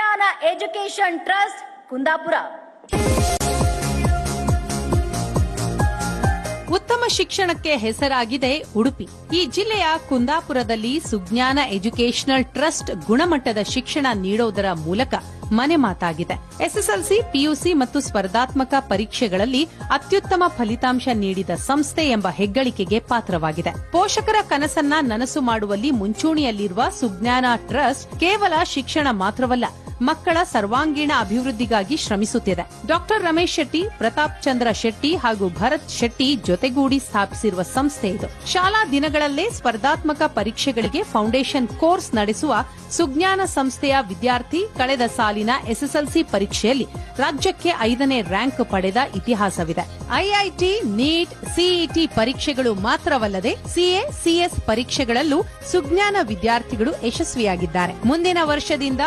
ಸುಜ್ಞಾನ education trust Kundapura. ಉತ್ತಮ ಶಿಕ್ಷಣಕ್ಕೆ ಹೆಸರಾಗಿದೆ ಉಡುಪಿ. ಈ ಜಿಲ್ಲೆಯ ಕುಂದಾಪುರದಲ್ಲಿ ಸುಜ್ಞಾನ ಎಜುಕೇಷನಲ್ ಟ್ರಸ್ಟ್ ಗುಣಮಟ್ಟದ ಶಿಕ್ಷಣ ನೀಡೋದರ ಮೂಲಕ ಮನೆ ಮಾತಾಗಿದೆ. ಎಸ್ಎಸ್ಎಲ್ಸಿ, ಪಿಯುಸಿ ಮತ್ತು ಸ್ಪರ್ಧಾತ್ಮಕ ಪರೀಕ್ಷೆಗಳಲ್ಲಿ ಅತ್ಯುತ್ತಮ ಫಲಿತಾಂಶ ನೀಡಿದ ಸಂಸ್ಥೆ ಎಂಬ ಹೆಗ್ಗಳಿಕೆಗೆ ಪಾತ್ರವಾಗಿದೆ. ಪೋಷಕರ ಕನಸನ್ನ ನನಸು ಮಾಡುವಲ್ಲಿ ಮುಂಚೂಣಿಯಲ್ಲಿರುವ ಸುಜ್ಞಾನ ಟ್ರಸ್ಟ್ ಕೇವಲ ಶಿಕ್ಷಣ ಮಾತ್ರವಲ್ಲ, ಮಕ್ಕಳ ಸರ್ವಾಂಗೀಣ ಅಭಿವೃದ್ಧಿಗಾಗಿ ಶ್ರಮಿಸುತ್ತಿದೆ. ಡಾಕ್ಟರ್ ರಮೇಶ್ ಶೆಟ್ಟಿ, ಪ್ರತಾಪ್ ಚಂದ್ರ ಶೆಟ್ಟಿ ಹಾಗೂ ಭರತ್ ಶೆಟ್ಟಿ ಜೊತೆಗೂಡಿ ಸ್ಥಾಪಿಸಿರುವ ಸಂಸ್ಥೆ ಇದು. ಶಾಲಾ ದಿನಗಳಲ್ಲೇ ಸ್ಪರ್ಧಾತ್ಮಕ ಪರೀಕ್ಷೆಗಳಿಗೆ ಫೌಂಡೇಶನ್ ಕೋರ್ಸ್ ನಡೆಸುವ ಸುಜ್ಞಾನ ಸಂಸ್ಥೆಯ ವಿದ್ಯಾರ್ಥಿ ಕಳೆದ ಸಾಲಿನ ಎಸ್ಎಸ್ಎಲ್ಸಿ ಪರೀಕ್ಷೆಯಲ್ಲಿ ರಾಜ್ಯಕ್ಕೆ 5ನೇ ರ್ಯಾಂಕ್ ಪಡೆದ ಇತಿಹಾಸವಿದೆ. ಐಐಟಿ, ನೀಟ್, ಸಿಇಟಿ ಪರೀಕ್ಷೆಗಳು ಮಾತ್ರವಲ್ಲದೆ ಸಿಎ, ಸಿಎಸ್ ಪರೀಕ್ಷೆಗಳಲ್ಲೂ ಸುಜ್ಞಾನ ವಿದ್ಯಾರ್ಥಿಗಳು ಯಶಸ್ವಿಯಾಗಿದ್ದಾರೆ. ಮುಂದಿನ ವರ್ಷದಿಂದ